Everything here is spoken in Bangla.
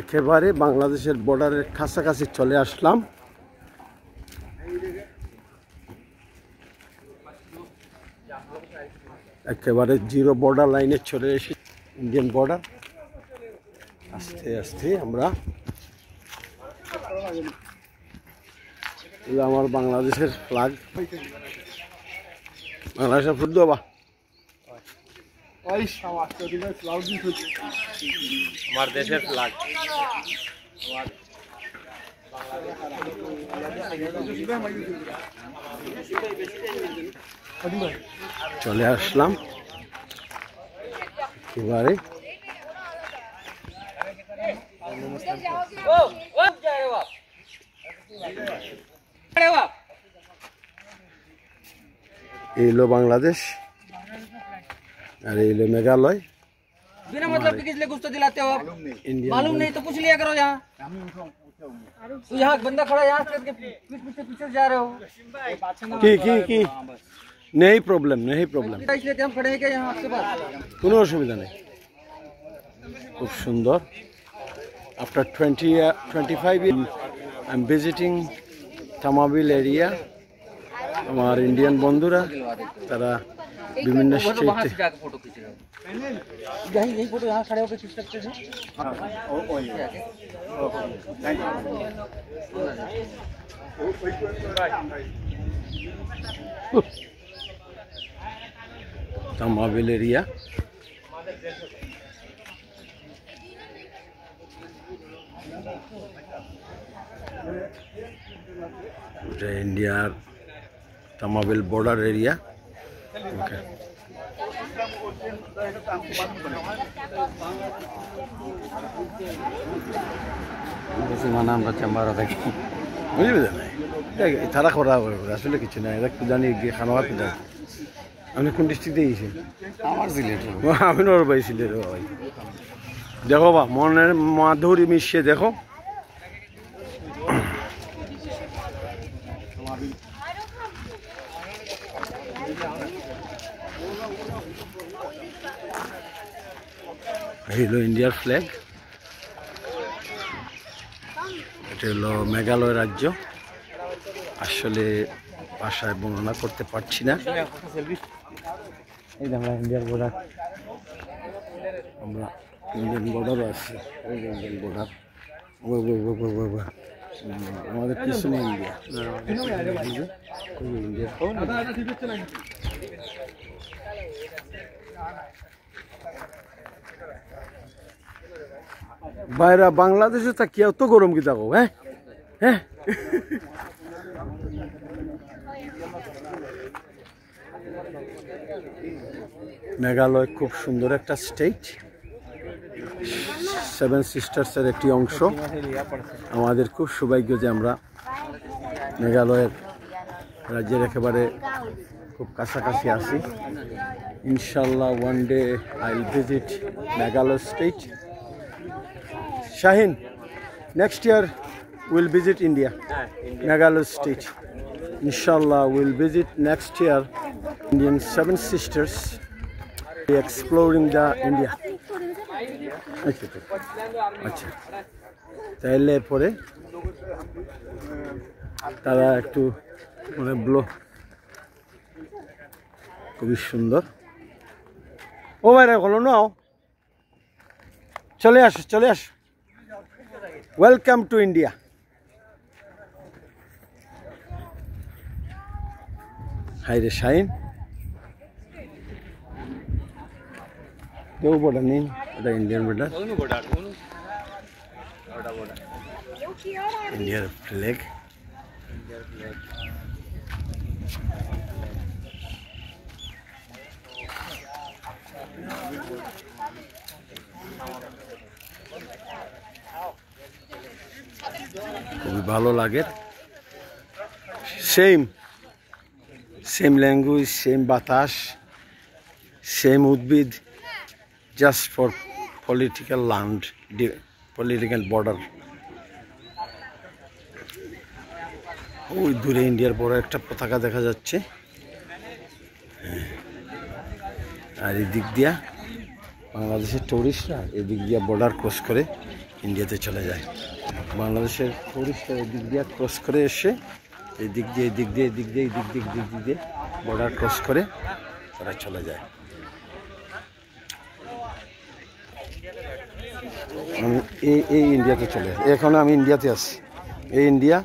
একেবারে বাংলাদেশের বর্ডারের কাছাকাছি চলে আসলাম। একেবারে জিরো বর্ডার লাইনে চলে এসে ইন্ডিয়ান বর্ডার। আস্তে আস্তে আমরা আমার বাংলাদেশের ফ্ল্যাগ, বাংলাদেশের ফুট দেবা আমার দেশের ফ্ল্যাগ। চলে আসলাম এবারে। এই হলো বাংলাদেশ और ये लो मेघालय। बिना मतलब के किस लिए गुस्सा दिलाते हो आप? मालूम नहीं तो पूछ लिया करो। यहाँ तो यहाँ बंदा खड़ा यहाँ के पीछे जा रहे हो। की नहीं प्रॉब्लम, नहीं प्रॉब्लम, इसलिए हम खड़े हैं क्या यहाँ आपके पास? কোনো অসুবিধা নেই। খুব সুন্দর। After 25 years I am visiting Tamavil area। আমার ইন্ডিয়ান বন্ধুরা তারা বিভিন্ন স্টেটে फोटो खींच रहे हो। यही फोटो यहाँ खड़े होकर खींच सकते हैं। তামাবিল এরিয়া। এটা ইন্ডিয়ার তামাবিল বর্ডার এরিয়া। ওকে, মানে আমরা চেম্বারে থাকি, বুঝলি না? তারা করা আসলে কিছু নাই, এটা জানি গিয়ে খানা পিঠা। আপনি কোন ডিস্ট্রিক্টে গিয়েছেন? আমার সিলেট। আমি নরবাই সিলেট ভাই। দেখো বা মনের মাধুরী মিশিয়ে দেখো। এই হলো ইন্ডিয়ার ফ্ল্যাগ। এটা হলো মেঘালয় রাজ্য। আসলে ভাষায় বর্ণনা করতে পারছি না। এই আমরা ইন্ডিয়ার বর্ডার, আমরা ইন্ডিয়ান বর্ডারও আছে। ইন্ডিয়ান বর্ডার আমাদের পিছনে ইন্ডিয়া। বাইরা বাংলাদেশে থাকি এত গরম কি থাকো? হ্যাঁ হ্যাঁ, মেঘালয় খুব সুন্দর একটা স্টেট, সেভেন সিস্টার্সের একটি অংশ। আমাদের খুব সৌভাগ্য যে আমরা মেঘালয়ের রাজ্যের একেবারে খুব কাছাকাছি আছি। ইনশাল্লাহ one day I will visit Meghalaya state. Shahin, next year we'll visit India, Meghalaya state. Inshallah we'll visit next year Indian Seven Sisters, exploring the India. আচ্ছা, তাহলে পরে তারা একটু মানে খুবই সুন্দর। ও ভাইরা বলো না, চলে আসো চলে আসো। Welcome to India. হাই রে শাহিন, কেউ বর্ডার নেই, ওটা ইন্ডিয়ান বর্ডার। ইন্ডিয়ার ফ্ল্যাগ। খুবই ভালো লাগে। সেম ল্যাঙ্গুয়েজ, সেম বাতাস, সেম উদ্ভিদ, just for political land, political border. ওই দূরে ইন্ডিয়ার বড় একটা পতাকা দেখা যাচ্ছে। আর এই দিক দিয়া বাংলাদেশের টুরিস্টরা এদিক দিয়া বর্ডার ক্রস করে ইন্ডিয়াতে চলে যায়। বাংলাদেশের টুরিস্টরা এই দিক দিয়ে ক্রস করে এসে এই দিক দিয়ে এই দিক দিয়ে এই দিক দিয়ে এই দিক দিয়ে দিক দিয়ে বর্ডার ক্রস করে তারা চলে যায়। আমি এই ইন্ডিয়াতে চলে আসি, এখন আমি ইন্ডিয়াতে আছি। এই ইন্ডিয়া